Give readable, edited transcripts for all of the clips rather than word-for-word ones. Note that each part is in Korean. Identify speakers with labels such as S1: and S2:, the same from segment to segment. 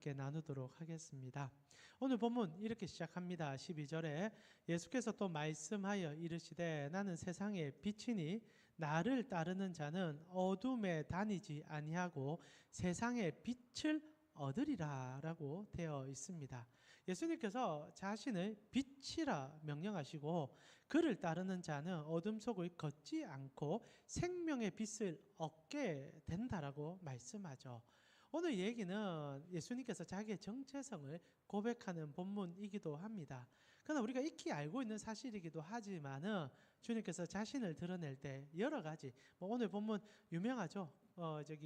S1: 함께 나누도록 하겠습니다. 오늘 본문 이렇게 시작합니다. 12절에 예수께서 또 말씀하여 이르시되 나는 세상의 빛이니 나를 따르는 자는 어둠에 다니지 아니하고 세상의 빛을 얻으리라 라고 되어 있습니다. 예수님께서 자신을 빛이라 명령하시고 그를 따르는 자는 어둠 속을 걷지 않고 생명의 빛을 얻게 된다라고 말씀하죠. 오늘 얘기는 예수님께서 자기의 정체성을 고백하는 본문이기도 합니다. 그러나 우리가 익히 알고 있는 사실이기도 하지만은 주님께서 자신을 드러낼 때 여러 가지, 오늘 본문 유명하죠.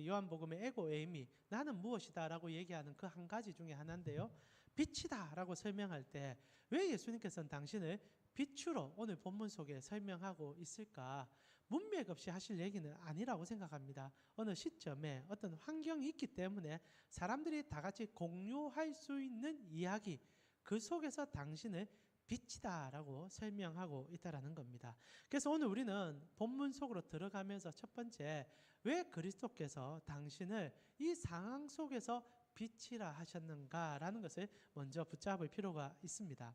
S1: 요한복음의 에고 에이미, 나는 무엇이다라고 얘기하는 그 한 가지 중에 하나인데요. 빛이다라고 설명할 때 왜 예수님께서는 당신을 빛으로 오늘 본문 속에 설명하고 있을까? 문맥 없이 하실 얘기는 아니라고 생각합니다. 어느 시점에 어떤 환경이 있기 때문에 사람들이 다 같이 공유할 수 있는 이야기, 그 속에서 당신을 빛이다라고 설명하고 있다라는 겁니다. 그래서 오늘 우리는 본문 속으로 들어가면서 첫 번째, 왜 그리스도께서 당신을 이 상황 속에서 빛이라 하셨는가라는 것을 먼저 붙잡을 필요가 있습니다.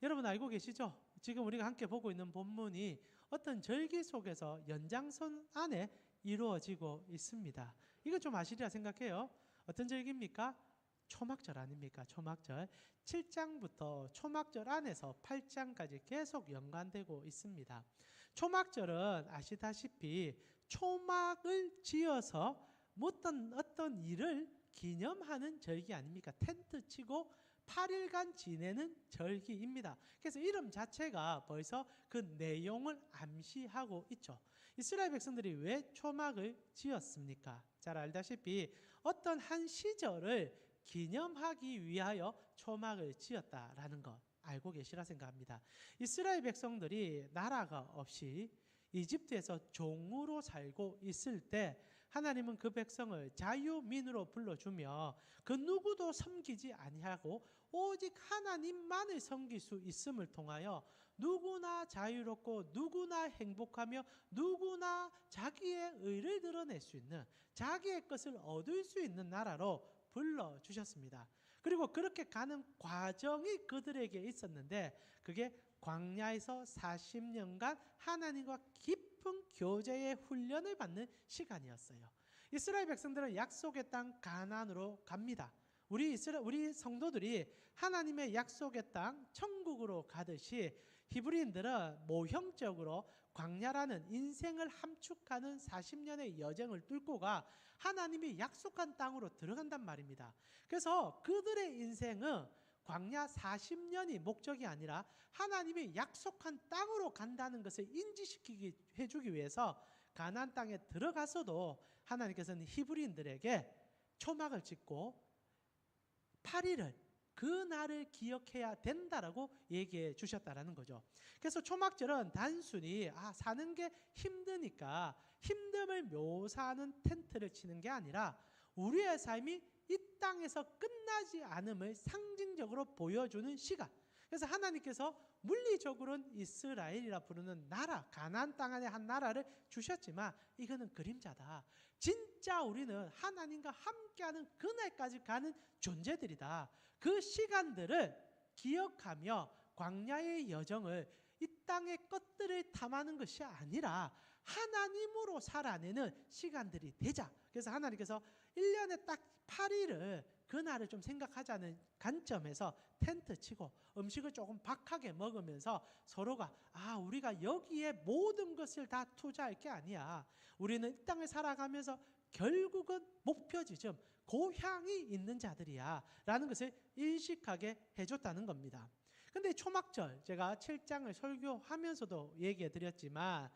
S1: 여러분 알고 계시죠? 지금 우리가 함께 보고 있는 본문이 어떤 절기 속에서 연장선 안에 이루어지고 있습니다. 이거 좀 아시리라 생각해요. 어떤 절기입니까? 초막절 아닙니까? 초막절. 7장부터 초막절 안에서 8장까지 계속 연관되고 있습니다. 초막절은 아시다시피 초막을 지어서 어떤 일을 기념하는 절기 아닙니까? 텐트 치고 8일간 지내는 절기입니다. 그래서 이름 자체가 벌써 그 내용을 암시하고 있죠. 이스라엘 백성들이 왜 초막을 지었습니까? 잘 알다시피 어떤 한 시절을 기념하기 위하여 초막을 지었다라는 것 알고 계시라 생각합니다. 이스라엘 백성들이 나라가 없이 이집트에서 종으로 살고 있을 때 하나님은 그 백성을 자유민으로 불러주며 그 누구도 섬기지 아니하고 오직 하나님만을 섬길 수 있음을 통하여 누구나 자유롭고 누구나 행복하며 누구나 자기의 의를 드러낼 수 있는, 자기의 것을 얻을 수 있는 나라로 불러주셨습니다. 그리고 그렇게 가는 과정이 그들에게 있었는데 그게 광야에서 40년간 하나님과 깊은 교제의 훈련을 받는 시간이었어요. 이스라엘 백성들은 약속의 땅 가나안으로 갑니다. 우리 성도들이 하나님의 약속의 땅 천국으로 가듯이 히브리인들은 모형적으로 광야라는 인생을 함축하는 40년의 여정을 뚫고 가 하나님이 약속한 땅으로 들어간단 말입니다. 그래서 그들의 인생은 광야 40년이 목적이 아니라 하나님이 약속한 땅으로 간다는 것을 해주기 위해서 가나안 땅에 들어가서도 하나님께서는 히브리인들에게 초막을 짓고 8일을 그 날을 기억해야 된다라고 얘기해 주셨다라는 거죠. 그래서 초막절은 단순히 사는 게 힘드니까 힘듦을 묘사하는 텐트를 치는 게 아니라 우리의 삶이 이 땅에서 끝나지 않음을 상징적으로 보여주는 시간. 그래서 하나님께서 물리적으로는 이스라엘이라 부르는 나라, 가나안 땅 안에 한 나라를 주셨지만 이거는 그림자다. 진짜 우리는 하나님과 함께하는 그날까지 가는 존재들이다. 그 시간들을 기억하며 광야의 여정을 이 땅의 것들을 탐하는 것이 아니라 하나님으로 살아내는 시간들이 되자. 그래서 하나님께서 1년에 딱 8일을 그날을 좀 생각하자는 관점에서 텐트 치고 음식을 조금 박하게 먹으면서 서로가 우리가 여기에 모든 것을 다 투자할 게 아니야. 우리는 이 땅을 살아가면서 결국은 목표 지점, 고향이 있는 자들이야 라는 것을 인식하게 해줬다는 겁니다. 근데 초막절, 제가 7장을 설교하면서도 얘기해 드렸지만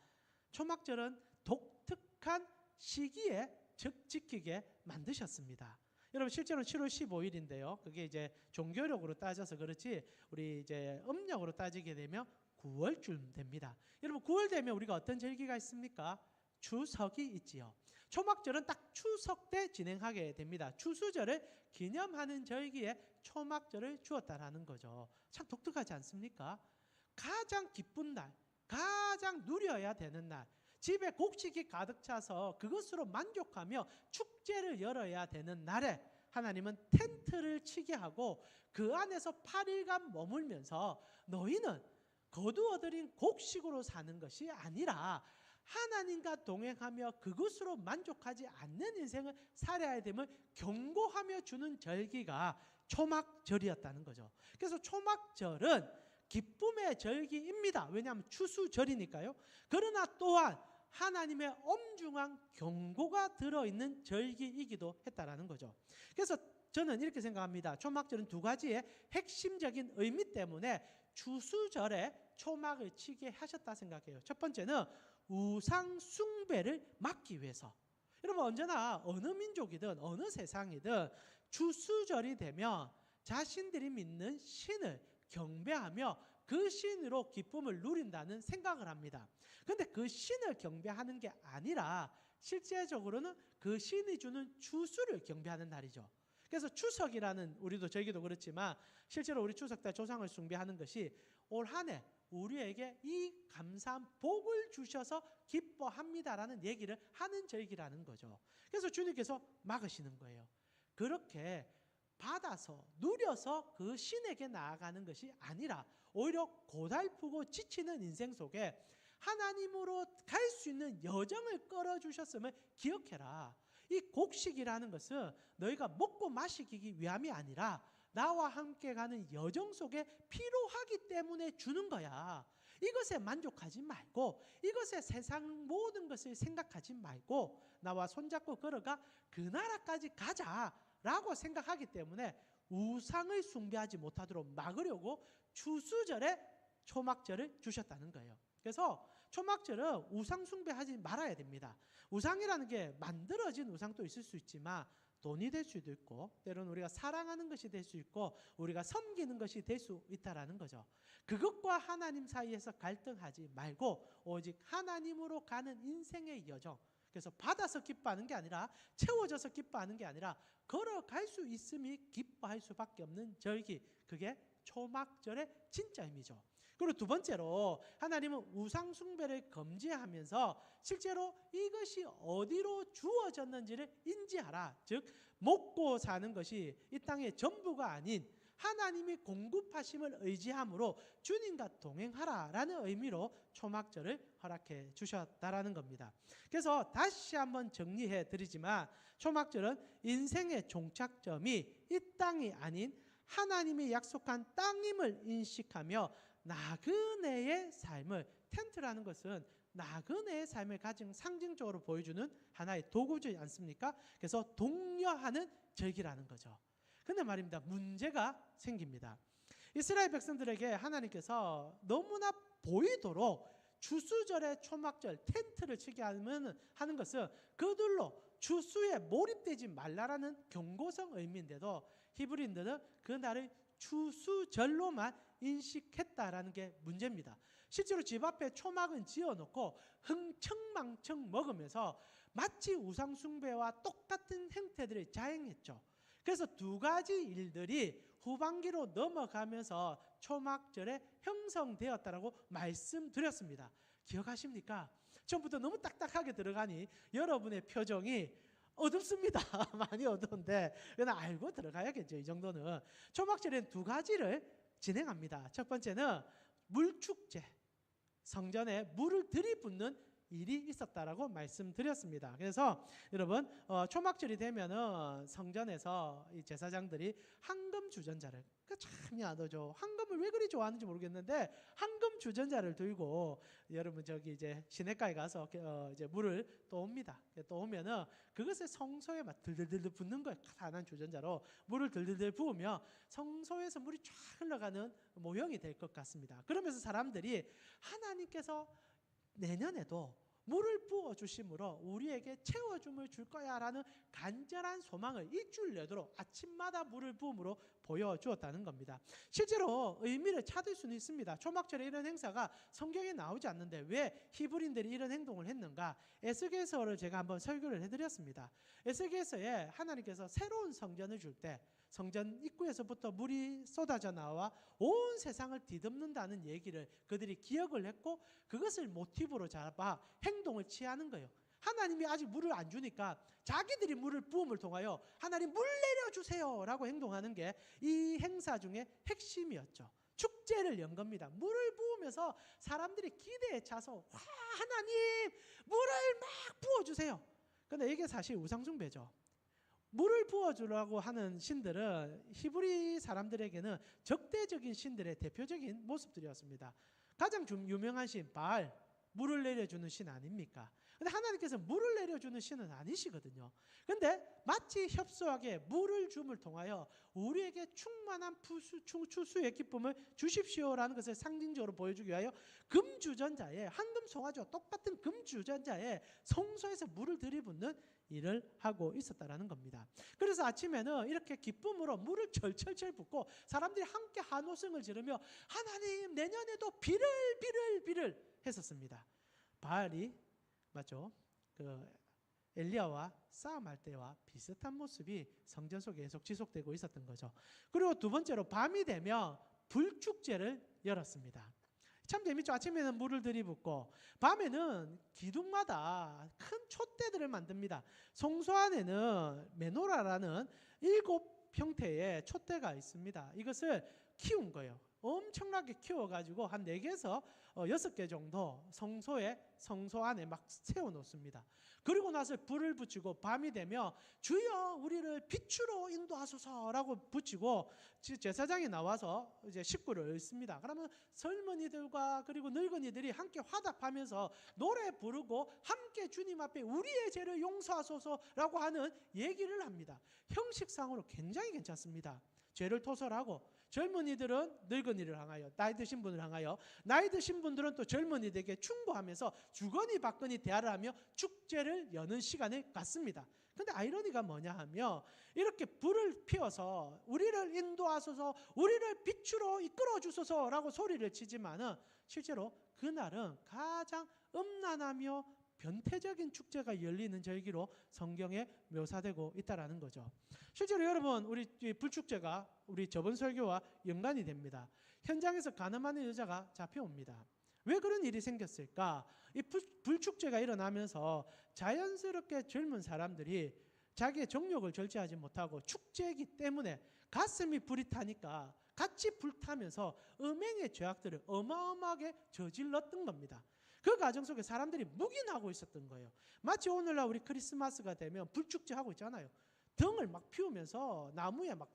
S1: 초막절은 독특한 시기에 지키게 만드셨습니다. 여러분 실제로 7월 15일인데요. 그게 이제 종교력으로 따져서 그렇지 우리 이제 음력으로 따지게 되면 9월쯤 됩니다. 여러분 9월 되면 우리가 어떤 절기가 있습니까? 추석이 있지요. 초막절은 딱 추석 때 진행하게 됩니다. 추수절을 기념하는 절기에 초막절을 주었다라는 거죠. 참 독특하지 않습니까? 가장 기쁜 날, 가장 누려야 되는 날, 집에 곡식이 가득 차서 그것으로 만족하며 축제를 열어야 되는 날에 하나님은 텐트를 치게 하고 그 안에서 8일간 머물면서 너희는 거두어들인 곡식으로 사는 것이 아니라 하나님과 동행하며 그것으로 만족하지 않는 인생을 살아야 됨을 경고하며 주는 절기가 초막절이었다는 거죠. 그래서 초막절은 기쁨의 절기입니다. 왜냐하면 추수절이니까요. 그러나 또한 하나님의 엄중한 경고가 들어있는 절기이기도 했다라는 거죠. 그래서 저는 이렇게 생각합니다. 초막절은 두 가지의 핵심적인 의미 때문에 추수절에 초막을 치게 하셨다 생각해요. 첫 번째는 우상 숭배를 막기 위해서. 여러분 언제나 어느 민족이든 어느 세상이든 추수절이 되면 자신들이 믿는 신을 경배하며 그 신으로 기쁨을 누린다는 생각을 합니다. 그런데 그 신을 경배하는 게 아니라 실제적으로는 그 신이 주는 추수를 경배하는 날이죠. 그래서 추석이라는 우리도 저희도 그렇지만 실제로 우리 추석 때 조상을 숭배하는 것이 올 한 해 우리에게 이 감사한 복을 주셔서 기뻐합니다라는 얘기를 하는 절기라는 거죠. 그래서 주님께서 막으시는 거예요. 그렇게 받아서 누려서 그 신에게 나아가는 것이 아니라 오히려 고달프고 지치는 인생 속에 하나님으로 갈 수 있는 여정을 끌어주셨음을 기억해라. 이 곡식이라는 것은 너희가 먹고 마시기 위함이 아니라 나와 함께 가는 여정 속에 필요하기 때문에 주는 거야. 이것에 만족하지 말고 이것에 세상 모든 것을 생각하지 말고 나와 손잡고 걸어가 그 나라까지 가자라고 생각하기 때문에 우상을 숭배하지 못하도록 막으려고 추수절에 초막절을 주셨다는 거예요. 그래서 초막절은 우상 숭배하지 말아야 됩니다. 우상이라는 게 만들어진 우상도 있을 수 있지만 돈이 될 수도 있고 때로는 우리가 사랑하는 것이 될 수 있고 우리가 섬기는 것이 될 수 있다라는 거죠. 그것과 하나님 사이에서 갈등하지 말고 오직 하나님으로 가는 인생의 여정. 그래서 받아서 기뻐하는 게 아니라 채워져서 기뻐하는 게 아니라 걸어갈 수 있음이 기뻐할 수밖에 없는 절기. 그게 초막절의 진짜 의미죠. 그리고 두 번째로 하나님은 우상 숭배를 금지하면서 실제로 이것이 어디로 주어졌는지를 인지하라. 즉 먹고 사는 것이 이 땅의 전부가 아닌 하나님이 공급하심을 의지함으로 주님과 동행하라라는 의미로 초막절을 허락해 주셨다라는 겁니다. 그래서 다시 한번 정리해 드리지만 초막절은 인생의 종착점이 이 땅이 아닌 하나님이 약속한 땅임을 인식하며 나그네의 삶을, 텐트라는 것은 나그네의 삶을 가진 상징적으로 보여주는 하나의 도구지 않습니까? 그래서 독려하는 절기라는 거죠. 근데 말입니다. 문제가 생깁니다. 이스라엘 백성들에게 하나님께서 너무나 보이도록 추수절에 초막절 텐트를 치게 하는 것은 그들로 추수에 몰입되지 말라라는 경고성 의미인데도 히브리인들은 그날을 추수절로만 인식했다라는 게 문제입니다. 실제로 집 앞에 초막은 지어놓고 흥청망청 먹으면서 마치 우상숭배와 똑같은 행태들을 자행했죠. 그래서 두 가지 일들이 후반기로 넘어가면서 초막절에 형성되었다라고 말씀드렸습니다. 기억하십니까? 처음부터 너무 딱딱하게 들어가니 여러분의 표정이 어둡습니다. 많이 어두운데 그냥 알고 들어가야겠죠. 이 정도는. 초막절에는 두 가지를 진행합니다. 첫 번째는 물축제, 성전에 물을 들이붓는 일이 있었다라고 말씀드렸습니다. 그래서 여러분 초막절이 되면은 성전에서 이 제사장들이 황금 주전자를 참 야도죠. 황금을 왜 그리 좋아하는지 모르겠는데 황금 주전자를 들고 여러분 저기 이제 시내가에 가서 이제 물을 또 옵니다. 또 오면은 그것을 성소에 막 들들들 붓는 거예요. 가난한 주전자로 물을 들들들 부으면 성소에서 물이 쫙 흘러가는 모형이 될 것 같습니다. 그러면서 사람들이 하나님께서 내년에도 물을 부어 주심으로 우리에게 채워줌을 줄 거야라는 간절한 소망을 일주일 내도록 아침마다 물을 부음으로 보여주었다는 겁니다. 실제로 의미를 찾을 수는 있습니다. 초막절에 이런 행사가 성경에 나오지 않는데 왜 히브리인들이 이런 행동을 했는가? 에스겔서를 제가 한번 설교를 해드렸습니다. 에스겔서에 하나님께서 새로운 성전을 줄 때 성전 입구에서부터 물이 쏟아져 나와 온 세상을 뒤덮는다는 얘기를 그들이 기억을 했고 그것을 모티브로 잡아 행동을 취하는 거예요. 하나님이 아직 물을 안 주니까 자기들이 물을 부음을 통하여 하나님 물 내려주세요 라고 행동하는 게 이 행사 중에 핵심이었죠. 축제를 연 겁니다. 물을 부으면서 사람들이 기대에 차서 와, 하나님 물을 막 부어주세요. 근데 이게 사실 우상숭배죠. 물을 부어주려고 하는 신들은 히브리 사람들에게는 적대적인 신들의 대표적인 모습들이었습니다. 가장 유명한 신 바알, 물을 내려주는 신 아닙니까? 근데 하나님께서 물을 내려주는 신은 아니시거든요. 근데 마치 협소하게 물을 줌을 통하여 우리에게 충만한 추수의 기쁨을 주십시오라는 것을 상징적으로 보여주기 위하여 금주전자에, 황금 송아지와 똑같은 금주전자에 성소에서 물을 들이붓는 일을 하고 있었다라는 겁니다. 그래서 아침에는 이렇게 기쁨으로 물을 철철철 붓고 사람들이 함께 한호성을 지르며 하나님 내년에도 비를 했었습니다. 바알이 맞죠? 그 엘리야와 싸움할 때와 비슷한 모습이 성전 속에 계속 지속되고 있었던 거죠. 그리고 두 번째로 밤이 되면 불축제를 열었습니다. 참 재밌죠. 아침에는 물을 들이붓고 밤에는 기둥마다 큰 촛대들을 만듭니다. 성소 안에는 메노라라는 7 형태의 촛대가 있습니다. 이것을 키운 거예요. 엄청나게 키워가지고 한 4개에서 6개 정도 성소 안에 막 세워놓습니다. 그리고 나서 불을 붙이고 밤이 되면 주여 우리를 빛으로 인도하소서라고 붙이고 제사장이 나와서 이제 식구를 읊습니다. 그러면 젊은이들과 그리고 늙은이들이 함께 화답하면서 노래 부르고 함께 주님 앞에 우리의 죄를 용서하소서라고 하는 얘기를 합니다. 형식상으로 굉장히 괜찮습니다. 죄를 토설하고 젊은이들은 늙은이를 향하여, 나이 드신 분을 향하여, 나이 드신 분들은 또 젊은이들에게 충고하면서 주거니 받거니 대화를 하며 축제를 여는 시간을 갖습니다. 근데 아이러니가 뭐냐 하면 이렇게 불을 피워서 우리를 인도하소서, 우리를 빛으로 이끌어 주소서라고 소리를 치지만은 실제로 그날은 가장 음란하며 변태적인 축제가 열리는 절기로 성경에 묘사되고 있다라는 거죠. 실제로 여러분 우리 불축제가 우리 저번 설교와 연관이 됩니다. 현장에서 가늠하는 여자가 잡혀옵니다. 왜 그런 일이 생겼을까? 이 불축제가 일어나면서 자연스럽게 젊은 사람들이 자기의 정욕을 절제하지 못하고 축제이기 때문에 가슴이 불이 타니까 같이 불타면서 음행의 죄악들을 어마어마하게 저질렀던 겁니다. 그 과정 속에 사람들이 묵인하고 있었던 거예요. 마치 오늘날 우리 크리스마스가 되면 불축제 하고 있잖아요. 등을 막 피우면서 나무에 막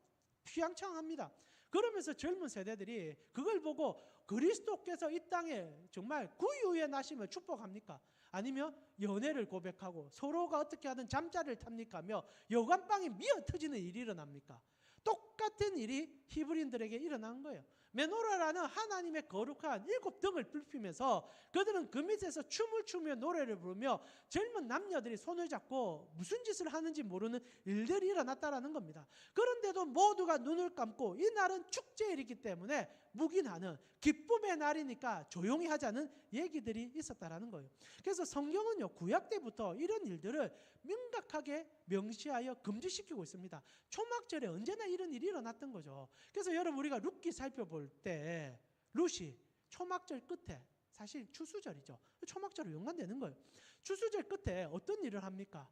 S1: 휘황창합니다. 그러면서 젊은 세대들이 그걸 보고 그리스도께서 이 땅에 정말 구유에 나심을 축복합니까? 아니면 연애를 고백하고 서로가 어떻게 하든 잠자리를 탑니까? 하며 여관방이 미어 터지는 일이 일어납니까? 똑같은 일이 히브리인들에게 일어난 거예요. 메노라라는 하나님의 거룩한 7 등을 불피면서 그들은 그 밑에서 춤을 추며 노래를 부르며 젊은 남녀들이 손을 잡고 무슨 짓을 하는지 모르는 일들이 일어났다라는 겁니다. 그런데도 모두가 눈을 감고 이 날은 축제일이기 때문에 묵인하는 기쁨의 날이니까 조용히 하자는 얘기들이 있었다라는 거예요. 그래서 성경은요 구약 때부터 이런 일들을 명확하게 명시하여 금지시키고 있습니다. 초막절에 언제나 이런 일이 일어났던 거죠. 그래서 여러분 우리가 룻기 살펴볼 때 룻이 초막절 끝에 사실 추수절이죠. 초막절로 연관되는 거예요. 추수절 끝에 어떤 일을 합니까?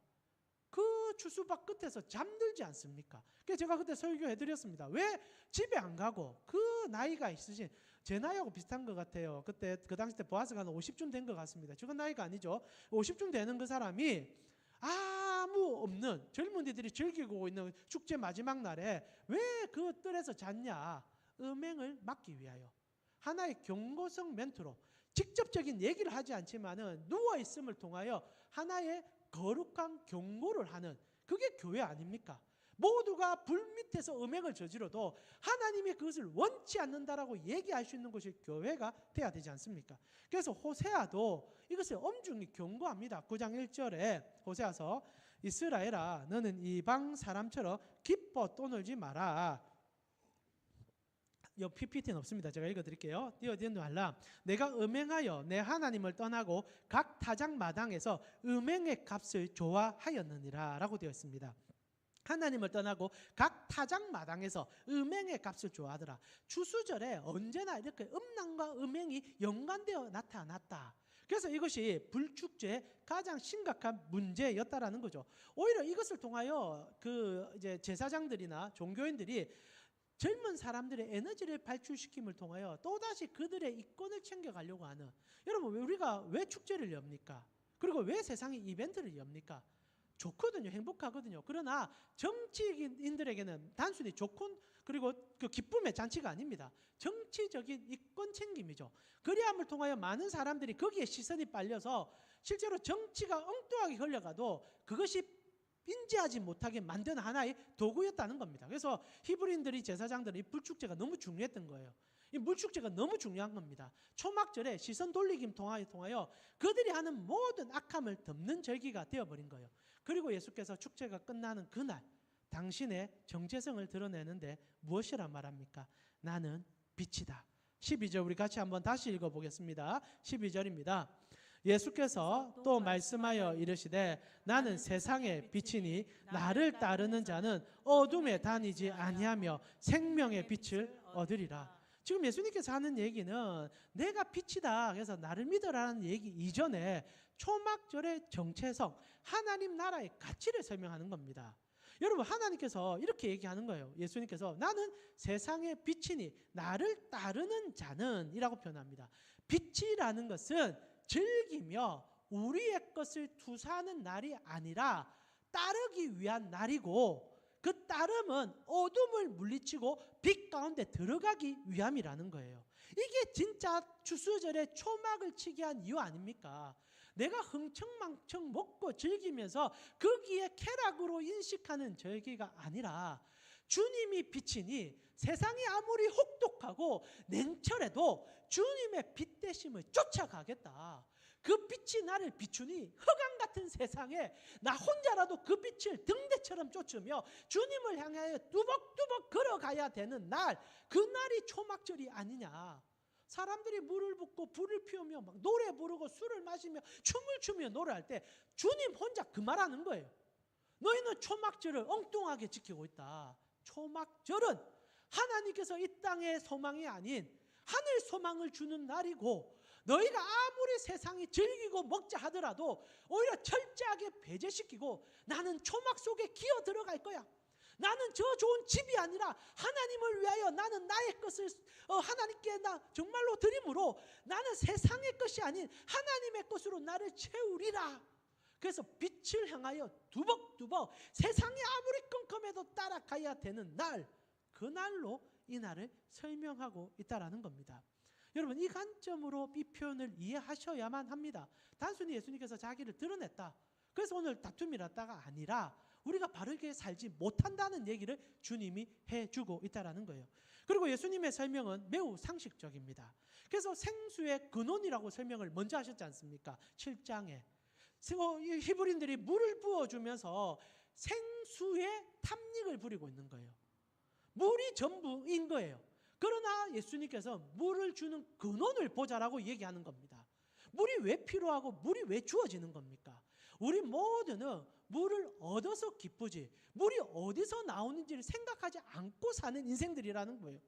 S1: 그 추수밭 끝에서 잠들지 않습니까? 그래서 제가 그때 설교해드렸습니다. 왜 집에 안 가고 그 나이가 있으신 제 나이하고 비슷한 것 같아요. 그때 그 당시 때 보아스가 한 50쯤 된 것 같습니다. 지금 나이가 아니죠. 50쯤 되는 그 사람이 아무 없는 젊은이들이 즐기고 있는 축제 마지막 날에 왜 그 뜰에서 잤냐? 음행을 막기 위하여 하나의 경고성 멘트로 직접적인 얘기를 하지 않지만은 누워 있음을 통하여 하나의 거룩한 경고를 하는 그게 교회 아닙니까? 모두가 불 밑에서 음행을 저지러도 하나님이 그것을 원치 않는다라고 얘기할 수 있는 것이 교회가 돼야 되지 않습니까? 그래서 호세아도 이것을 엄중히 경고합니다. 9장 1절에 호세아서 이스라엘아 너는 이방 사람처럼 기뻐 떠놀지 마라. 이 PPT는 없습니다. 제가 읽어드릴게요. 띄어띄는 말라. 내가 음행하여 내 하나님을 떠나고 각 타작 마당에서 음행의 값을 좋아하였느니라 라고 되어 있습니다. 하나님을 떠나고 각 타작 마당에서 음행의 값을 좋아하더라. 추수절에 언제나 이렇게 음란과 음행이 연관되어 나타났다. 그래서 이것이 불축제의 가장 심각한 문제였다라는 거죠. 오히려 이것을 통하여 그 이제 제사장들이나 종교인들이 젊은 사람들의 에너지를 발출시킴을 통하여 또다시 그들의 이권을 챙겨가려고 하는, 여러분 우리가 왜 축제를 엽니까? 그리고 왜 세상에 이벤트를 엽니까? 좋거든요. 행복하거든요. 그러나 정치인들에게는 단순히 좋고 그리고 그 기쁨의 잔치가 아닙니다. 정치적인 이권 챙김이죠. 그리함을 통하여 많은 사람들이 거기에 시선이 빨려서 실제로 정치가 엉뚱하게 흘러가도 그것이 인지하지 못하게 만든 하나의 도구였다는 겁니다. 그래서 히브리인들이 제사장들이 이 불축제가 너무 중요했던 거예요. 이 물축제가 너무 중요한 겁니다. 초막절에 시선 돌리김 통하여 그들이 하는 모든 악함을 덮는 절기가 되어버린 거예요. 그리고 예수께서 축제가 끝나는 그날 당신의 정체성을 드러내는데 무엇이라 말합니까? 나는 빛이다. 12절 우리 같이 한번 다시 읽어보겠습니다. 12절입니다. 예수께서 또 말씀하여 이르시되 나는 세상의 빛이니 나를 따르는 자는 어둠에 다니지 아니하며 생명의 빛을 얻으리라. 지금 예수님께서 하는 얘기는 내가 빛이다, 그래서 나를 믿으라는 얘기 이전에 초막절의 정체성, 하나님 나라의 가치를 설명하는 겁니다. 여러분, 하나님께서 이렇게 얘기하는 거예요. 예수님께서 나는 세상의 빛이니 나를 따르는 자는 이라고 표현합니다. 빛이라는 것은 즐기며 우리의 것을 투사하는 날이 아니라 따르기 위한 날이고, 그 따름은 어둠을 물리치고 빛 가운데 들어가기 위함이라는 거예요. 이게 진짜 추수절에 초막을 치게 한 이유 아닙니까? 내가 흥청망청 먹고 즐기면서 거기에 쾌락으로 인식하는 절기가 아니라 주님이 빛이니 세상이 아무리 혹독하고 냉철해도 주님의 빛 대심을 쫓아가겠다. 그 빛이 나를 비추니 흑암 같은 세상에 나 혼자라도 그 빛을 등대처럼 쫓으며 주님을 향하여 뚜벅뚜벅 걸어가야 되는 날, 그날이 초막절이 아니냐. 사람들이 물을 붓고 불을 피우며 막 노래 부르고 술을 마시며 춤을 추며 노래할 때 주님 혼자 그 말하는 거예요. 너희는 초막절을 엉뚱하게 지키고 있다. 초막절은 하나님께서 이 땅의 소망이 아닌 하늘 소망을 주는 날이고, 너희가 아무리 세상이 즐기고 먹자 하더라도 오히려 철저하게 배제시키고 나는 초막 속에 기어 들어갈 거야. 나는 저 좋은 집이 아니라 하나님을 위하여 나는 나의 것을 하나님께 나 정말로 드림으로 나는 세상의 것이 아닌 하나님의 것으로 나를 채우리라. 그래서 빛을 향하여 두벅두벅 세상이 아무리 컴컴해도 따라가야 되는 날, 그날로 이 날을 설명하고 있다라는 겁니다. 여러분, 이 관점으로 이 표현을 이해하셔야만 합니다. 단순히 예수님께서 자기를 드러냈다, 그래서 오늘 다툼이 났다가 아니라 우리가 바르게 살지 못한다는 얘기를 주님이 해주고 있다라는 거예요. 그리고 예수님의 설명은 매우 상식적입니다. 그래서 생수의 근원이라고 설명을 먼저 하셨지 않습니까? 7장에 히브리인들이 물을 부어주면서 생수에 탐닉을 부리고 있는 거예요. 물이 전부인 거예요. 그러나 예수님께서 물을 주는 근원을 보자라고 얘기하는 겁니다. 물이 왜 필요하고 물이 왜 주어지는 겁니까? 우리 모두는 물을 얻어서 기쁘지 물이 어디서 나오는지를 생각하지 않고 사는 인생들이라는 거예요.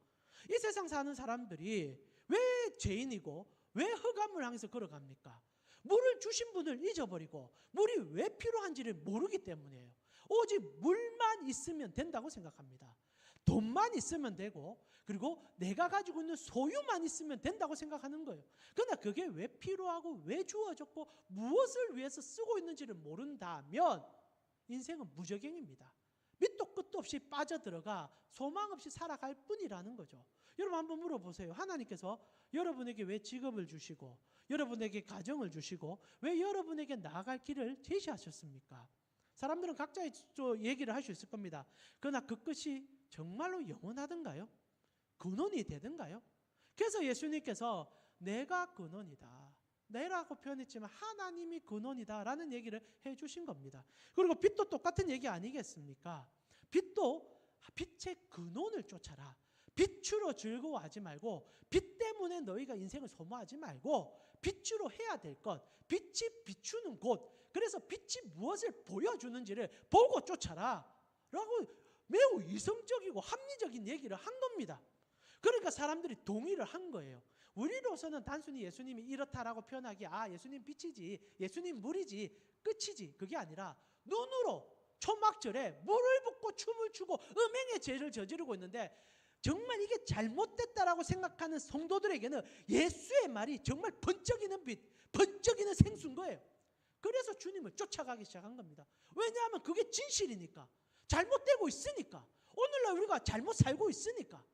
S1: 이 세상 사는 사람들이 왜 죄인이고 왜 흑암을 향해서 걸어갑니까? 물을 주신 분을 잊어버리고 물이 왜 필요한지를 모르기 때문이에요. 오직 물만 있으면 된다고 생각합니다. 돈만 있으면 되고 그리고 내가 가지고 있는 소유만 있으면 된다고 생각하는 거예요. 그러나 그게 왜 필요하고 왜 주어졌고 무엇을 위해서 쓰고 있는지를 모른다면 인생은 무적행입니다. 밑도 끝도 없이 빠져들어가 소망 없이 살아갈 뿐이라는 거죠. 여러분 한번 물어보세요. 하나님께서 여러분에게 왜 직업을 주시고 여러분에게 가정을 주시고 왜 여러분에게 나아갈 길을 제시하셨습니까? 사람들은 각자의 얘기를 할 수 있을 겁니다. 그러나 그 끝이 정말로 영원하던가요? 근원이 되던가요? 그래서 예수님께서 내가 근원이다, 내라고 표현했지만 하나님이 근원이다 라는 얘기를 해주신 겁니다. 그리고 빛도 똑같은 얘기 아니겠습니까? 빛도 빛의 근원을 쫓아라. 빛으로 즐거워하지 말고 빛 때문에 너희가 인생을 소모하지 말고 빛으로 해야 될 것, 빛이 비추는 곳, 그래서 빛이 무엇을 보여주는지를 보고 쫓아라 라고 매우 이성적이고 합리적인 얘기를 한 겁니다. 그러니까 사람들이 동의를 한 거예요. 우리로서는 단순히 예수님이 이렇다라고 표현하기에 예수님 빛이지, 예수님 물이지, 끝이지, 그게 아니라 눈으로 초막절에 물을 붓고 춤을 추고 음행의 죄를 저지르고 있는데 정말 이게 잘못됐다라고 생각하는 성도들에게는 예수의 말이 정말 번쩍이는 빛, 번쩍이는 생수인 거예요. 그래서 주님을 쫓아가기 시작한 겁니다. 왜냐하면 그게 진실이니까, 잘못되고 있으니까, 오늘날 우리가 잘못 살고 있으니까.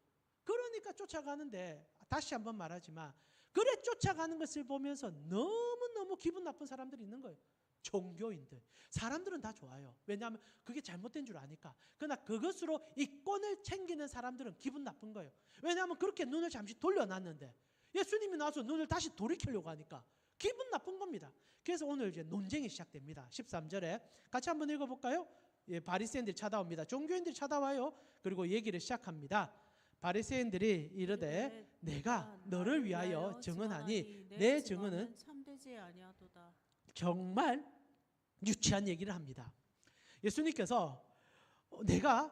S1: 그러니까 쫓아가는데, 다시 한번 말하지만 그래 쫓아가는 것을 보면서 너무너무 기분 나쁜 사람들이 있는 거예요. 종교인들, 사람들은 다 좋아요. 왜냐하면 그게 잘못된 줄 아니까. 그러나 그것으로 이권을 챙기는 사람들은 기분 나쁜 거예요. 왜냐하면 그렇게 눈을 잠시 돌려놨는데 예수님이 나와서 눈을 다시 돌이키려고 하니까 기분 나쁜 겁니다. 그래서 오늘 이제 논쟁이 시작됩니다. 13절에 같이 한번 읽어볼까요? 예, 바리새인들이 찾아옵니다. 종교인들이 찾아와요. 그리고 얘기를 시작합니다. 바리새인들이 이르되 내가 너를 위하여 증언하니 내 증언은
S2: 참되지 아니하도다.
S1: 정말 유치한 얘기를 합니다. 예수님께서 내가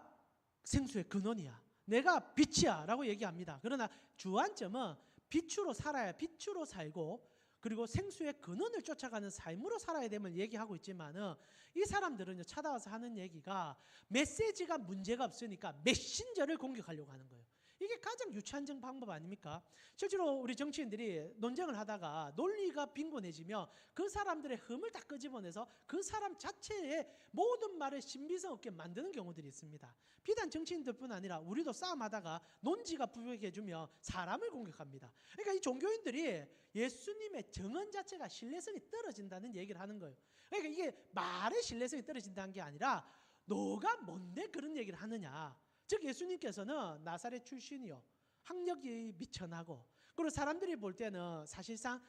S1: 생수의 근원이야, 내가 빛이야 라고 얘기합니다. 그러나 주안점은 빛으로 살아야 빛으로 살고 그리고 생수의 근원을 쫓아가는 삶으로 살아야 됨을 얘기하고 있지만은 이 사람들은 찾아와서 하는 얘기가 메시지가 문제가 없으니까 메신저를 공격하려고 하는 거예요. 이게 가장 유치한 방법 아닙니까? 실제로 우리 정치인들이 논쟁을 하다가 논리가 빈곤해지면 그 사람들의 흠을 다 끄집어내서 그 사람 자체의 모든 말을 신빙성 없게 만드는 경우들이 있습니다. 비단 정치인들뿐 아니라 우리도 싸움하다가 논지가 부족해지면 사람을 공격합니다. 그러니까 이 종교인들이 예수님의 정언 자체가 신뢰성이 떨어진다는 얘기를 하는 거예요. 그러니까 이게 말의 신뢰성이 떨어진다는 게 아니라 너가 뭔데 그런 얘기를 하느냐. 즉 예수님께서는 나사렛 출신이요, 학력이 미천하고 그리고 사람들이 볼 때는 사실상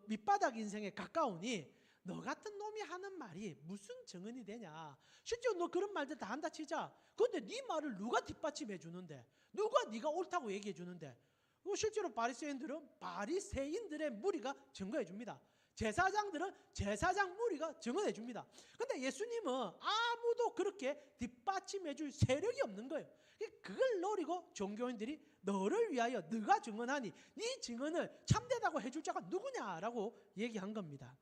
S1: 밑바닥 인생에 가까우니 너 같은 놈이 하는 말이 무슨 정언이 되냐. 실제로 너 그런 말들 다 한다 치자. 그런데 네 말을 누가 뒷받침해 주는데, 누가 네가 옳다고 얘기해 주는데. 실제로 바리새인들의 무리가 증거해 줍니다. 제사장들은 제사장 무리가 증언해 줍니다. 근데 예수님은 아무도 그렇게 뒷받침해 줄 세력이 없는 거예요. 그걸 노리고 종교인들이 너를 위하여 네가 증언하니 네 증언을 참되다고 해줄 자가 누구냐라고 얘기한 겁니다.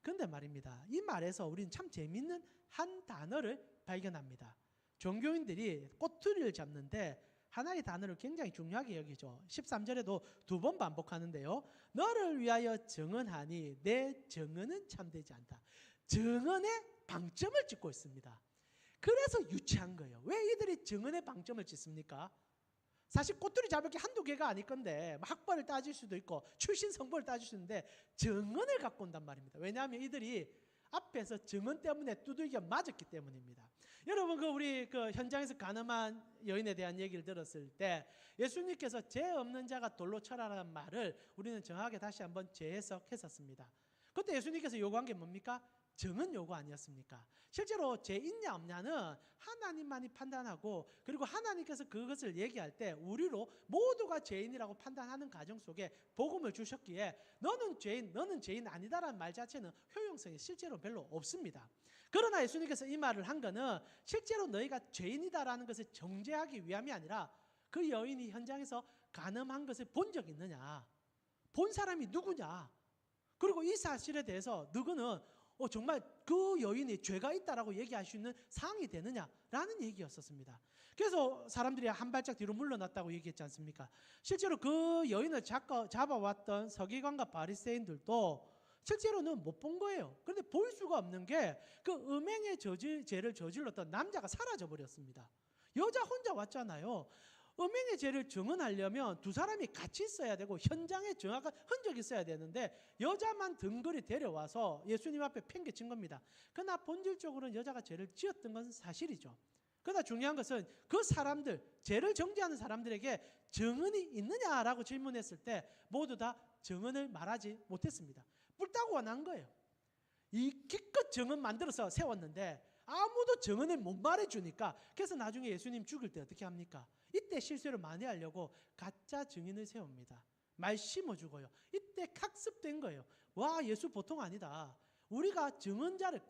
S1: 그런데 말입니다, 이 말에서 우리는 참 재밌는 한 단어를 발견합니다. 종교인들이 꼬투리를 잡는데 하나의 단어를 굉장히 중요하게 여기죠. 13절에도 2번 반복하는데요. 너를 위하여 증언하니 내 증언은 참되지 않다. 증언에 방점을 찍고 있습니다. 그래서 유치한 거예요. 왜 이들이 증언에 방점을 찍습니까? 사실 꼬투리 잡을 게 한두 개가 아닐 건데 학벌을 따질 수도 있고 출신 성벌을 따질 수 있는데 증언을 갖고 온단 말입니다. 왜냐하면 이들이 앞에서 증언 때문에 두들겨 맞았기 때문입니다. 여러분 우리 현장에서 가늠한 여인에 대한 얘기를 들었을 때 예수님께서 죄 없는 자가 돌로 쳐라라는 말을 우리는 정확하게 다시 한번 재해석했었습니다. 그때 예수님께서 요구한 게 뭡니까? 증언 요구 아니었습니까? 실제로 죄 있냐 없냐는 하나님만이 판단하고 그리고 하나님께서 그것을 얘기할 때 우리로 모두가 죄인이라고 판단하는 과정 속에 복음을 주셨기에 너는 죄인 아니다라는 말 자체는 효용성이 실제로 별로 없습니다. 그러나 예수님께서 이 말을 한 거는 실제로 너희가 죄인이다라는 것을 정죄하기 위함이 아니라 그 여인이 현장에서 간음한 것을 본 적이 있느냐, 본 사람이 누구냐, 그리고 이 사실에 대해서 너희는 정말 그 여인이 죄가 있다라고 얘기할 수 있는 상황이 되느냐라는 얘기였었습니다. 그래서 사람들이 한 발짝 뒤로 물러났다고 얘기했지 않습니까? 실제로 그 여인을 잡아왔던 서기관과 바리새인들도 실제로는 못 본 거예요. 그런데 볼 수가 없는 게 그 음행의 죄를 저질렀던 남자가 사라져 버렸습니다. 여자 혼자 왔잖아요. 음행의 죄를 증언하려면 두 사람이 같이 있어야 되고 현장에 정확한 흔적이 있어야 되는데 여자만 등거리 데려와서 예수님 앞에 팽개친 겁니다. 그러나 본질적으로는 여자가 죄를 지었던 것은 사실이죠. 그러나 중요한 것은 그 사람들, 죄를 정죄하는 사람들에게 증언이 있느냐라고 질문했을 때 모두 다 증언을 말하지 못했습니다. 뿔따고 원한 거예요. 이 기껏 증언 만들어서 세웠는데 아무도 증언을 못 말해주니까 그래서 나중에 예수님 죽을 때 어떻게 합니까? 이때 실수를 만회하려고 가짜 증인을 세웁니다. 말 심어주고요. 이때 학습된 거예요. 와, 예수 보통 아니다. 우리가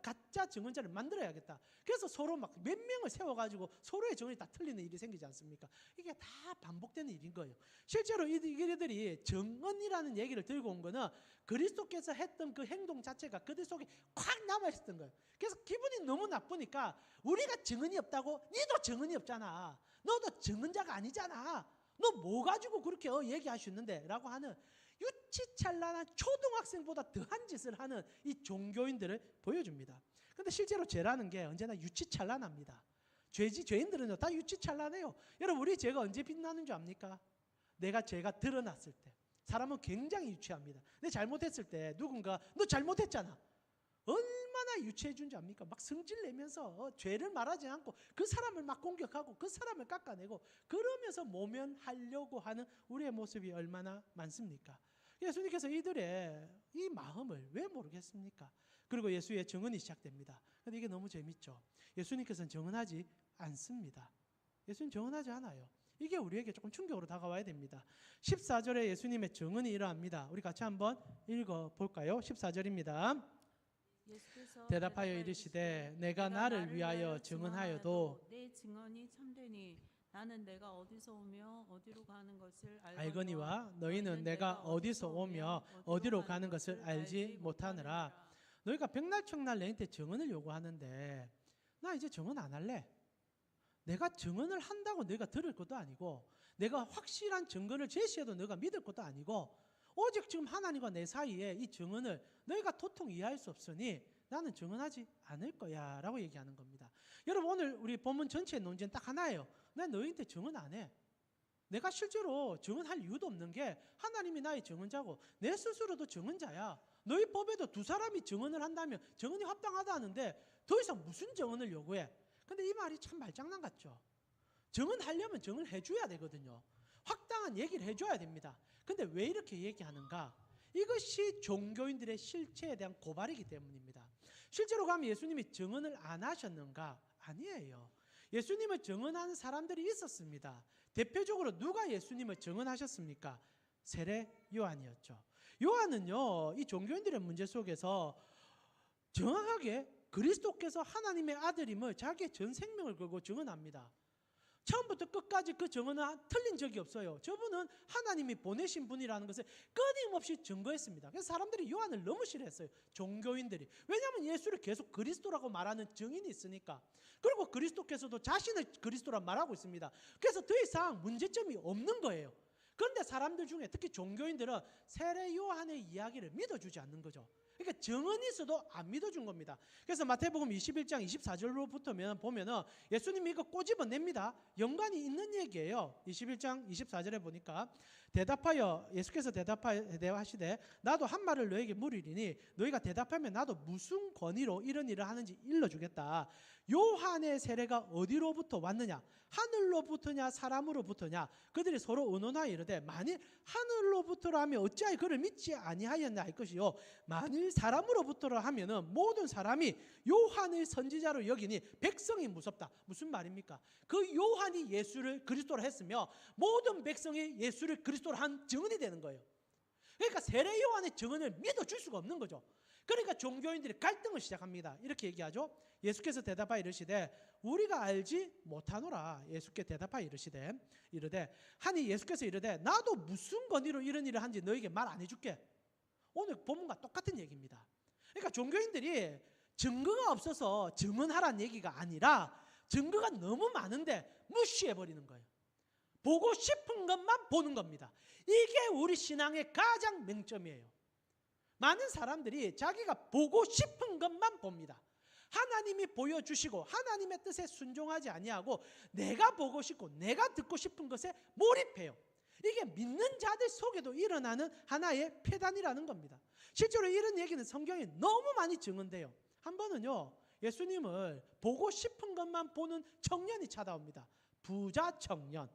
S1: 가짜 증언자를 만들어야겠다. 그래서 서로 막 몇 명을 세워가지고 서로의 증언이 다 틀리는 일이 생기지 않습니까? 이게 다 반복되는 일인 거예요. 실제로 이들이 증언이라는 얘기를 들고 온 거는 그리스도께서 했던 그 행동 자체가 그들 속에 콱 남아있었던 거예요. 그래서 기분이 너무 나쁘니까 우리가 증언이 없다고? 니도 증언이 없잖아. 너도 증언자가 아니잖아. 너 뭐 가지고 그렇게 얘기할 수 있는데? 라고 하는 유치찬란한 초등학생보다 더한 짓을 하는 이 종교인들을 보여줍니다. 근데 실제로 죄라는 게 언제나 유치찬란합니다. 죄인들은요 다 유치찬란해요. 여러분, 우리 죄가 언제 빛나는 줄 압니까? 죄가 드러났을 때. 사람은 굉장히 유치합니다. 근데 잘못했을 때 누군가 너 잘못했잖아. 얼마나 유치해 준 줄 압니까? 막 성질 내면서 죄를 말하지 않고 그 사람을 막 공격하고 그 사람을 깎아내고 그러면서 모면하려고 하는 우리의 모습이 얼마나 많습니까? 예수님께서 이들의 이 마음을 왜 모르겠습니까? 그리고 예수의 증언이 시작됩니다. 근데 이게 너무 재밌죠. 예수님께서는 증언하지 않습니다. 예수님 증언하지 않아요. 이게 우리에게 조금 충격으로 다가와야 됩니다. 14절에 예수님의 증언이 이러합니다. 우리 같이 한번 읽어볼까요? 14절입니다. 대답하여 이르시되 내가 나를 위하여 증언하여도
S2: 내 증언이 참되니 나는 내가 어디서 오며 어디로 가는 것을
S1: 알거니와 너희는 내가 어디서 오며 어디로 가는 것을 알지 못하느라. 너희가 백날청날 내한테 증언을 요구하는데 나 이제 증언 안 할래. 내가 증언을 한다고 너희가 들을 것도 아니고 내가 확실한 증거를 제시해도 너희가 믿을 것도 아니고 오직 지금 하나님과 내 사이에 이 증언을 너희가 도통 이해할 수 없으니 나는 증언하지 않을 거야 라고 얘기하는 겁니다. 여러분, 오늘 우리 본문 전체의 논지는 딱 하나예요. 난 너희한테 증언 안 해. 내가 실제로 증언할 이유도 없는 게 하나님이 나의 증언자고 내 스스로도 증언자야. 너희 법에도 두 사람이 증언을 한다면 증언이 합당하다 하는데 더 이상 무슨 증언을 요구해? 근데 이 말이 참 말장난 같죠. 증언하려면 증언해 줘야 되거든요. 확당한 얘기를 해줘야 됩니다. 근데 왜 이렇게 얘기하는가? 이것이 종교인들의 실체에 대한 고발이기 때문입니다. 실제로 가면 예수님이 증언을 안 하셨는가? 아니에요. 예수님을 증언하는 사람들이 있었습니다. 대표적으로 누가 예수님을 증언하셨습니까? 세례 요한이었죠. 요한은요, 이 종교인들의 문제 속에서 정확하게 그리스도께서 하나님의 아들임을 자기의 전 생명을 걸고 증언합니다. 처음부터 끝까지 그 증언은 틀린 적이 없어요. 저분은 하나님이 보내신 분이라는 것을 끊임없이 증거했습니다. 그래서 사람들이 요한을 너무 싫어했어요. 종교인들이. 왜냐하면 예수를 계속 그리스도라고 말하는 증인이 있으니까. 그리고 그리스도께서도 자신을 그리스도라 말하고 있습니다. 그래서 더 이상 문제점이 없는 거예요. 그런데 사람들 중에 특히 종교인들은 세례 요한의 이야기를 믿어주지 않는 거죠. 그러니까 증언이 있어도 안 믿어준 겁니다. 그래서 마태복음 21장 24절로부터 보면은 예수님이 이거 꼬집어냅니다. 연관이 있는 얘기예요. 21장 24절에 보니까 예수께서 대답하시되 나도 한 말을 너에게 물으리니 너희가 대답하면 나도 무슨 권위로 이런 일을 하는지 일러주겠다. 요한의 세례가 어디로부터 왔느냐? 하늘로부터냐 사람으로부터냐? 그들이 서로 의논하여 이르되 만일 하늘로부터라 하면 어찌하여 그를 믿지 아니하였나 할 것이요 만일 사람으로부터라 하면은 모든 사람이 요한을 선지자로 여기니 백성이 무섭다. 무슨 말입니까? 그 요한이 예수를 그리스도로 했으며 모든 백성이 예수를 그리스도로 한 증언이 되는 거예요. 그러니까 세례 요한의 증언을 믿어줄 수가 없는 거죠. 그러니까 종교인들이 갈등을 시작합니다. 이렇게 얘기하죠. 예수께서 대답하여 이르시되 우리가 알지 못하노라. 예수께 대답하여 이르되 하니 예수께서 이르되 나도 무슨 권위로 이런 일을 한지 너에게 말 안 해줄게. 오늘 본문과 똑같은 얘기입니다. 그러니까 종교인들이 증거가 없어서 증언하라는 얘기가 아니라 증거가 너무 많은데 무시해버리는 거예요. 보고 싶은 것만 보는 겁니다. 이게 우리 신앙의 가장 맹점이에요. 많은 사람들이 자기가 보고 싶은 것만 봅니다. 하나님이 보여주시고 하나님의 뜻에 순종하지 아니하고 내가 보고 싶고 내가 듣고 싶은 것에 몰입해요. 이게 믿는 자들 속에도 일어나는 하나의 폐단이라는 겁니다. 실제로 이런 얘기는 성경에 너무 많이 증언돼요. 한 번은요, 예수님을 보고 싶은 것만 보는 청년이 찾아옵니다. 부자 청년.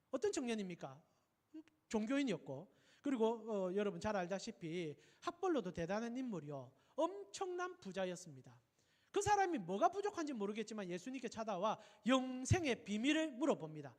S1: 어떤 청년입니까? 종교인이었고, 그리고 여러분 잘 알다시피 학벌로도 대단한 인물이요, 엄청난 부자였습니다. 그 사람이 뭐가 부족한지 모르겠지만 예수님께 찾아와 영생의 비밀을 물어봅니다.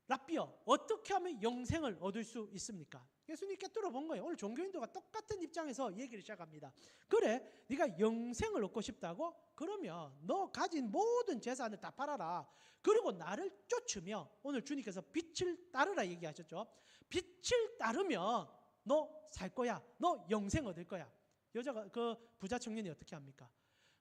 S1: 랍비여, 어떻게 하면 영생을 얻을 수 있습니까? 예수님 꿰뚫어 본 거예요. 오늘 종교인들과 똑같은 입장에서 얘기를 시작합니다. 그래, 네가 영생을 얻고 싶다고? 그러면 너 가진 모든 재산을 다 팔아라. 그리고 나를 쫓으며, 오늘 주님께서 빛을 따르라 얘기하셨죠. 빛을 따르면 너 살 거야. 너 영생 얻을 거야. 여자가, 그 부자 청년이 어떻게 합니까?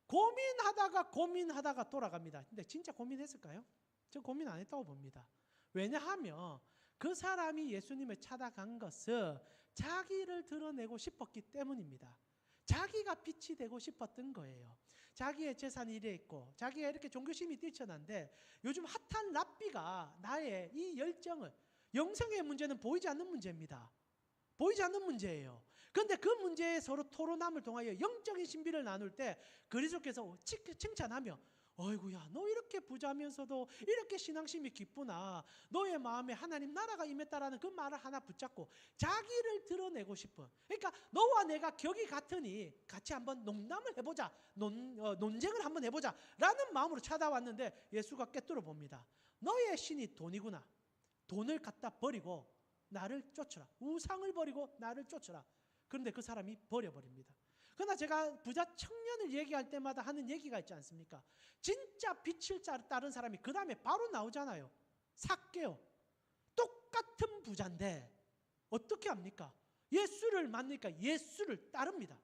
S1: 고민하다가 돌아갑니다. 근데 진짜 고민했을까요? 저 고민 안 했다고 봅니다. 왜냐하면 그 사람이 예수님을 찾아간 것은 자기를 드러내고 싶었기 때문입니다. 자기가 빛이 되고 싶었던 거예요. 자기의 재산이 이래 있고 자기가 이렇게 종교심이 뛰쳐난데, 요즘 핫한 랍비가 나의 이 열정을, 영생의 문제는 보이지 않는 문제입니다. 보이지 않는 문제예요. 그런데 그 문제에 서로 토론함을 통하여 영적인 신비를 나눌 때 그리스도께서 칭찬하며, 어이구야, 너 이렇게 부자면서도 이렇게 신앙심이 깊구나. 너의 마음에 하나님 나라가 임했다라는 그 말을 하나 붙잡고 자기를 드러내고 싶어. 그러니까 너와 내가 격이 같으니 같이 한번 농담을 해보자, 논쟁을 한번 해보자 라는 마음으로 찾아왔는데, 예수가 꿰뚫어 봅니다. 너의 신이 돈이구나. 돈을 갖다 버리고 나를 쫓으라. 우상을 버리고 나를 쫓으라. 그런데 그 사람이 버려버립니다. 그러나 제가 부자 청년을 얘기할 때마다 하는 얘기가 있지 않습니까? 진짜 빛을 따른 사람이 그 다음에 바로 나오잖아요. 삭개오. 똑같은 부자인데 어떻게 합니까? 예수를 만나니까 예수를 따릅니다.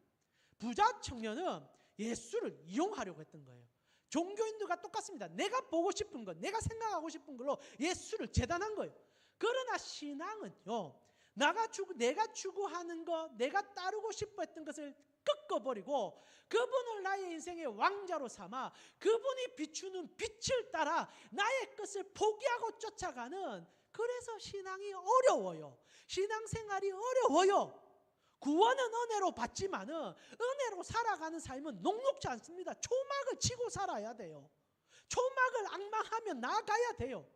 S1: 부자 청년은 예수를 이용하려고 했던 거예요. 종교인들과 똑같습니다. 내가 보고 싶은 것, 내가 생각하고 싶은 걸로 예수를 재단한 거예요. 그러나 신앙은요, 내가 추구하는 것, 내가 따르고 싶어 했던 것을 꺾어버리고 그분을 나의 인생의 왕자로 삼아 그분이 비추는 빛을 따라 나의 것을 포기하고 쫓아가는, 그래서 신앙이 어려워요. 신앙생활이 어려워요. 구원은 은혜로 받지만은 은혜로 살아가는 삶은 녹록지 않습니다. 초막을 치고 살아야 돼요. 초막을 앙망하며 나아가야 돼요.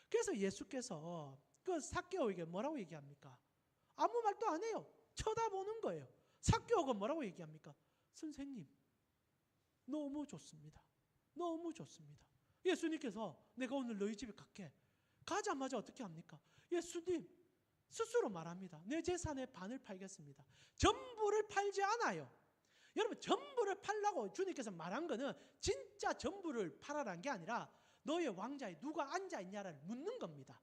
S1: 그래서 예수께서 그 삭개오에게 뭐라고 얘기합니까? 아무 말도 안 해요. 쳐다보는 거예요. 삭개오가 뭐라고 얘기합니까? 선생님, 너무 좋습니다. 너무 좋습니다. 예수님께서 내가 오늘 너희 집에 갈게. 가자마자 어떻게 합니까? 예수님 스스로 말합니다. 내 재산의 반을 팔겠습니다. 전부를 팔지 않아요. 여러분, 전부를 팔라고 주님께서 말한 거는 진짜 전부를 팔아라는 게 아니라 너의 왕자에 누가 앉아있냐를 묻는 겁니다.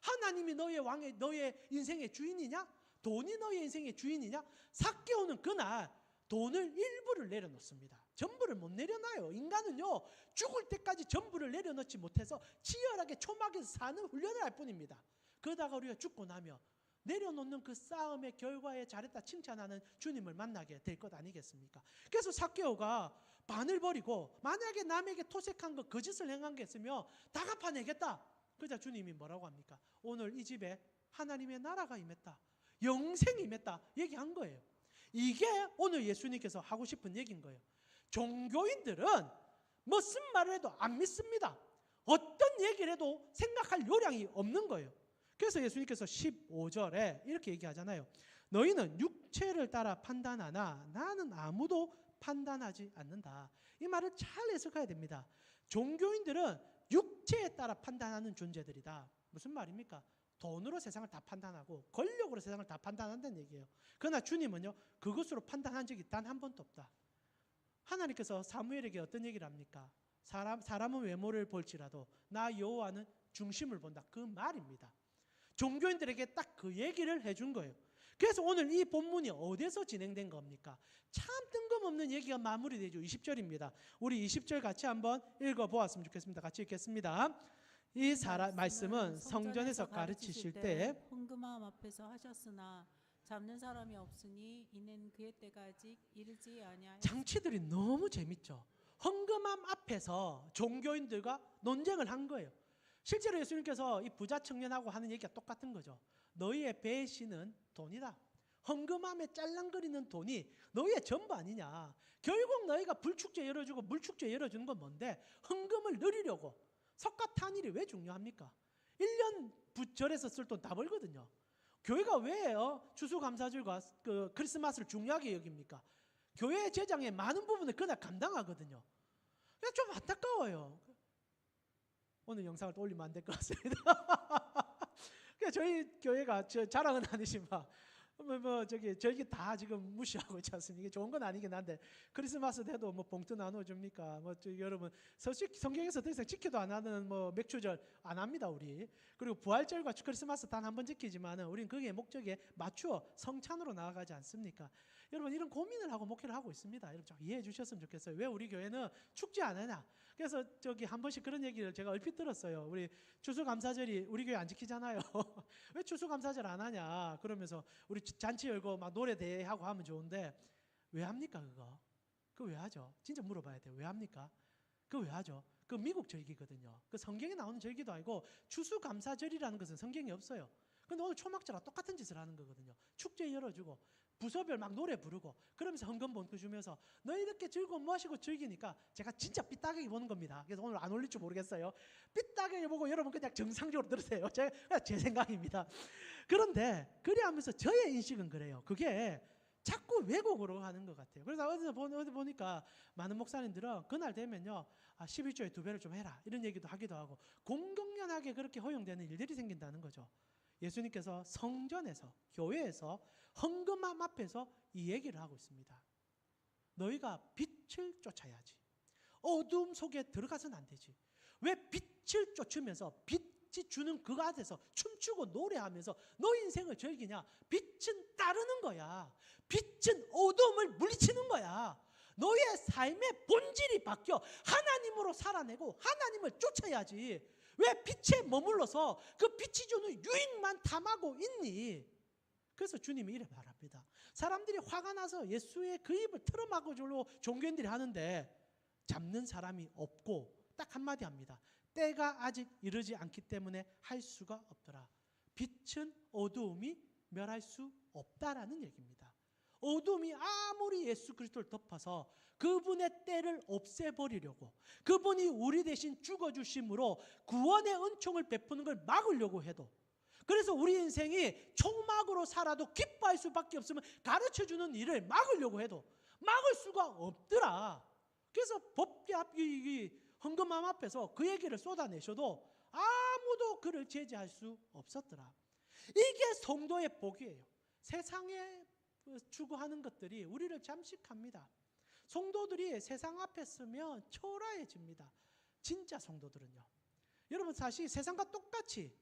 S1: 하나님이 너의 인생의 주인이냐? 돈이 너의 인생의 주인이냐? 삭개오는 그날 돈을 일부를 내려놓습니다. 전부를 못 내려놔요. 인간은요, 죽을 때까지 전부를 내려놓지 못해서 치열하게 초막에서 사는 훈련을 할 뿐입니다. 그러다가 우리가 죽고 나면 내려놓는 그 싸움의 결과에 잘했다 칭찬하는 주님을 만나게 될 것 아니겠습니까? 그래서 삭개오가 반을 버리고 만약에 남에게 토색한 거, 거짓을 행한 게 있으면 다 갚아내겠다. 그러자 주님이 뭐라고 합니까? 오늘 이 집에 하나님의 나라가 임했다, 영생이 임했다 얘기한 거예요. 이게 오늘 예수님께서 하고 싶은 얘기인 거예요. 종교인들은 무슨 말을 해도 안 믿습니다. 어떤 얘기를 해도 생각할 요량이 없는 거예요. 그래서 예수님께서 15절에 이렇게 얘기하잖아요. 너희는 육체를 따라 판단하나 나는 아무도 판단하지 않는다. 이 말을 잘 해석해야 됩니다. 종교인들은 육체에 따라 판단하는 존재들이다. 무슨 말입니까? 돈으로 세상을 다 판단하고 권력으로 세상을 다 판단한다는 얘기예요. 그러나 주님은요, 그것으로 판단한 적이 단 한 번도 없다. 하나님께서 사무엘에게 어떤 얘기를 합니까? 사람은 외모를 볼지라도 나 여호와는 중심을 본다. 그 말입니다. 종교인들에게 딱 그 얘기를 해준 거예요. 그래서 오늘 이 본문이 어디서 진행된 겁니까? 참 뜬금없는 얘기가 마무리되죠. 20절입니다. 우리 20절 같이 한번 읽어보았으면 좋겠습니다. 같이 읽겠습니다. 이 말씀은 성전에서 가르치실 때
S2: 헌금함 앞에서 하셨으나 잡는 사람이 없으니 이는 그의 때가 아직 이르지 아니하였으니.
S1: 장치들이 너무 재밌죠. 헌금함 앞에서 종교인들과 논쟁을 한 거예요. 실제로 예수님께서 이 부자 청년하고 하는 얘기가 똑같은 거죠. 너희의 배신은 돈이다. 헌금함에 짤랑거리는 돈이 너희의 전부 아니냐. 결국 너희가 불축제 열어주고 물축제 열어주는 건 뭔데? 헌금을 늘리려고. 석가탄일이 왜 중요합니까? 1년 부절에서 쓸 돈 다 벌거든요. 교회가 왜 추수감사절과 그 크리스마스를 중요하게 여깁니까? 교회 재정의 많은 부분을 그날 감당하거든요. 좀 안타까워요. 오늘 영상을 또 올리면 안 될 것 같습니다. 그러니까 저희 교회가 자랑은 아니지만 저기 다 지금 무시하고 있지 않습니까? 이게 좋은 건 아니긴 한데 크리스마스 때도 뭐 봉투 나눠줍니까? 여러분 성경에서 더 이상 지켜도 안 하는 뭐 맥주절 안 합니다 우리. 그리고 부활절과 크리스마스 단 한 번 지키지만은 우리는 거기에 목적에 맞추어 성찬으로 나아가지 않습니까? 여러분 이런 고민을 하고 목회를 하고 있습니다. 여러분 좀 이해해 주셨으면 좋겠어요. 왜 우리 교회는 축제 안 하냐? 그래서 저기 한 번씩 그런 얘기를 제가 얼핏 들었어요. 우리 추수감사절이 우리 교회 안 지키잖아요. 왜 추수감사절 안 하냐? 그러면서 우리 잔치 열고 막 노래 대회하고 하면 좋은데 왜 합니까 그거? 그거 왜 하죠? 진짜 물어봐야 돼요. 왜 합니까? 그거 왜 하죠? 그 미국 절기거든요. 그 성경에 나오는 절기도 아니고 추수감사절이라는 것은 성경에 없어요. 근데 오늘 초막절과 똑같은 짓을 하는 거거든요. 축제 열어주고 부서별 막 노래 부르고 그러면서 헌금 봉투 주면서 너희 이렇게 즐거움 마시고 즐기니까 제가 진짜 삐딱하게 보는 겁니다. 그래서 오늘 안 올릴 줄 모르겠어요. 삐딱하게 보고 여러분 그냥 정상적으로 들으세요. 제 생각입니다. 그런데 그래 하면서 저의 인식은 그래요. 그게 자꾸 왜곡으로 하는 것 같아요. 그래서 어디 보니까 많은 목사님들은 그날 되면요 11조에 2배를 좀 해라 이런 얘기도 하기도 하고 공공연하게 그렇게 허용되는 일들이 생긴다는 거죠. 예수님께서 성전에서 교회에서 헌금함 앞에서 이 얘기를 하고 있습니다. 너희가 빛을 쫓아야지. 어두움 속에 들어가서는 안 되지. 왜 빛을 쫓으면서 빛이 주는 그 안에서 춤추고 노래하면서 너 인생을 즐기냐? 빛은 따르는 거야. 빛은 어두움을 물리치는 거야. 너의 삶의 본질이 바뀌어 하나님으로 살아내고 하나님을 쫓아야지. 왜 빛에 머물러서 그 빛이 주는 유익만 탐하고 있니? 그래서 주님이 이래 말합니다. 사람들이 화가 나서 예수의 그 입을 틀어막고 줄로 종교인들이 하는데 잡는 사람이 없고 딱 한마디 합니다. 때가 아직 이르지 않기 때문에 할 수가 없더라. 빛은 어두움이 멸할 수 없다라는 얘기입니다. 어둠이 아무리 예수 그리스도를 덮어서 그분의 때를 없애버리려고 그분이 우리 대신 죽어주심으로 구원의 은총을 베푸는 걸 막으려고 해도 그래서 우리 인생이 초막으로 살아도 기뻐할 수밖에 없으면 가르쳐주는 일을 막으려고 해도 막을 수가 없더라. 그래서 법계 헌금함 앞에서 그 얘기를 쏟아내셔도 아무도 그를 제지할 수 없었더라. 이게 성도의 복이에요. 세상에 추구하는 것들이 우리를 잠식합니다. 성도들이 세상 앞에 서면 초라해집니다. 진짜 성도들은요. 여러분 사실 세상과 똑같이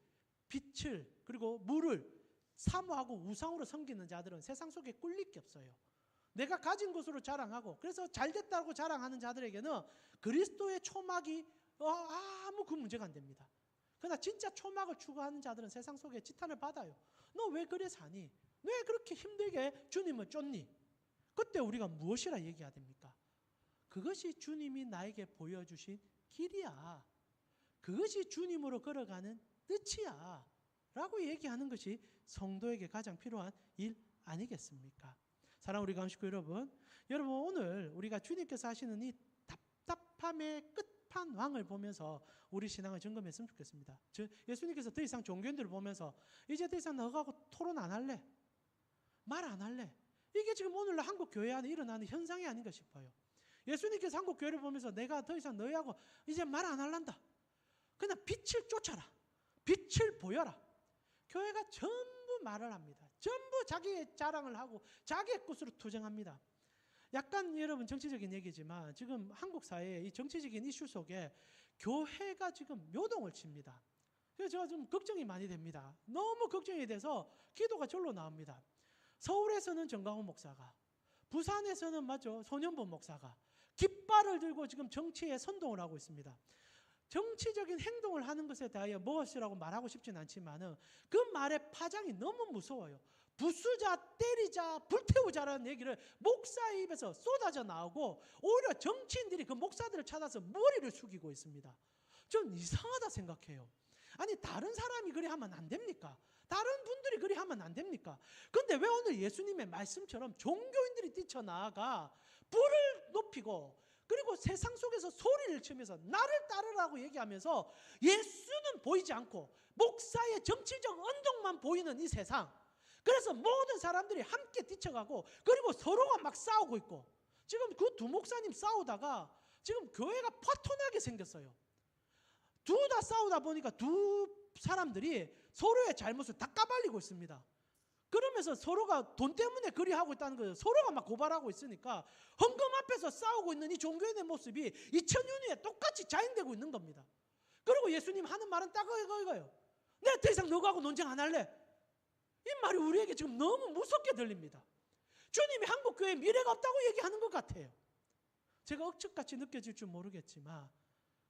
S1: 빛을 그리고 물을 사모하고 우상으로 섬기는 자들은 세상 속에 꿀릴 게 없어요. 내가 가진 것으로 자랑하고 그래서 잘됐다고 자랑하는 자들에게는 그리스도의 초막이 아무 그 문제가 안 됩니다. 그러나 진짜 초막을 추구하는 자들은 세상 속에 지탄을 받아요. 너 왜 그래 사니? 왜 그렇게 힘들게 주님을 쫓니? 그때 우리가 무엇이라 얘기해야 됩니까? 그것이 주님이 나에게 보여주신 길이야. 그것이 주님으로 걸어가는 뜻이야. 라고 얘기하는 것이 성도에게 가장 필요한 일 아니겠습니까? 사랑하는 우리 감식구 여러분, 오늘 우리가 주님께서 하시는 이 답답함의 끝판왕을 보면서 우리 신앙을 점검했으면 좋겠습니다. 예수님께서 더 이상 종교인들을 보면서 이제 더 이상 너하고 토론 안 할래? 말 안 할래? 이게 지금 오늘날 한국 교회 안에 일어나는 현상이 아닌가 싶어요. 예수님께서 한국 교회를 보면서 내가 더 이상 너희하고 이제 말 안 할란다. 그냥 빛을 쫓아라. 빛을 보여라. 교회가 전부 말을 합니다. 전부 자기의 자랑을 하고 자기의 것으로 투쟁합니다. 약간 여러분 정치적인 얘기지만 지금 한국 사회의 이 정치적인 이슈 속에 교회가 지금 요동을 칩니다. 그래서 제가 좀 걱정이 많이 됩니다. 너무 걱정이 돼서 기도가 절로 나옵니다. 서울에서는 정강훈 목사가, 부산에서는 맞죠 손현범 목사가 깃발을 들고 지금 정치에 선동을 하고 있습니다. 정치적인 행동을 하는 것에 대하여 무엇이라고 말하고 싶진 않지만은 그 말의 파장이 너무 무서워요. 부수자, 때리자, 불태우자라는 얘기를 목사의 입에서 쏟아져 나오고 오히려 정치인들이 그 목사들을 찾아서 머리를 숙이고 있습니다. 좀 이상하다 생각해요. 아니 다른 사람이 그리 하면 안 됩니까? 다른 분들이 그리 하면 안 됩니까? 그런데 왜 오늘 예수님의 말씀처럼 종교인들이 뛰쳐나가 불을 높이고 그리고 세상 속에서 소리를 치면서 나를 따르라고 얘기하면서 예수는 보이지 않고 목사의 정치적 언덕만 보이는 이 세상, 그래서 모든 사람들이 함께 뛰쳐가고 그리고 서로가 막 싸우고 있고 지금 그 두 목사님 싸우다가 지금 교회가 파토나게 생겼어요. 둘 다 싸우다 보니까 두 사람들이 서로의 잘못을 다 까발리고 있습니다. 그러면서 서로가 돈 때문에 그리 하고 있다는 거예요. 서로가 막 고발하고 있으니까 헌금 앞에서 싸우고 있는 이 종교인의 모습이 2000년 후에 똑같이 자행되고 있는 겁니다. 그리고 예수님 하는 말은 딱 이거예요. 내가 더 이상 너하고 논쟁 안 할래. 이 말이 우리에게 지금 너무 무섭게 들립니다. 주님이 한국교회에 미래가 없다고 얘기하는 것 같아요. 제가 억측같이 느껴질 줄 모르겠지만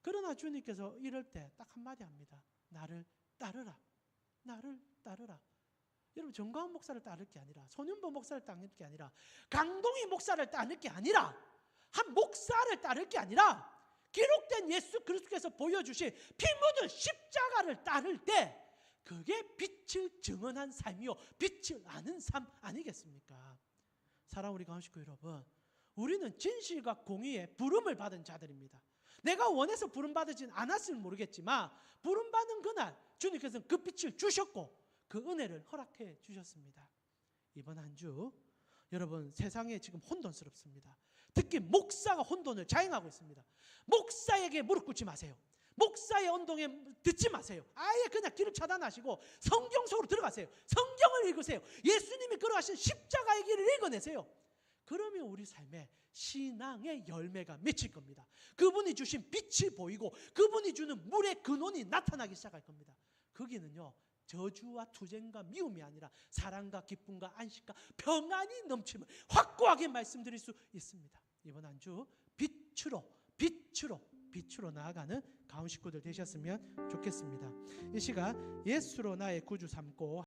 S1: 그러나 주님께서 이럴 때 딱 한마디 합니다. 나를 따르라. 나를 따르라. 여러분, 정광훈 목사를 따를 게 아니라, 손윤보 목사를 따를 게 아니라, 강동희 목사를 따를 게 아니라, 한 목사를 따를 게 아니라 기록된 예수 그리스도께서 보여주신 피 묻은 십자가를 따를 때 그게 빛을 증언한 삶이요 빛을 아는 삶 아니겠습니까? 사랑하는 우리 가운식구 여러분, 우리는 진실과 공의의 부름을 받은 자들입니다. 내가 원해서 부름받지 않았으면 모르겠지만 부름받은 그날 주님께서는 그 빛을 주셨고 그 은혜를 허락해 주셨습니다. 이번 한 주 여러분, 세상에 지금 혼돈스럽습니다. 특히 목사가 혼돈을 자행하고 있습니다. 목사에게 무릎 꿇지 마세요. 목사의 언동에 듣지 마세요. 아예 그냥 길을 차단하시고 성경 속으로 들어가세요. 성경을 읽으세요. 예수님이 걸어가신 십자가의 길을 읽어내세요. 그러면 우리 삶에 신앙의 열매가 맺힐 겁니다. 그분이 주신 빛이 보이고 그분이 주는 물의 근원이 나타나기 시작할 겁니다. 거기는요, 저주와 투쟁과 미움이 아니라 사랑과 기쁨과 안식과 평안이 넘침을 확고하게 말씀드릴 수 있습니다. 이번 한 주 빛으로 나아가는 가운 식구들 되셨으면 좋겠습니다. 이 시간 예수로 나의 구주 삼고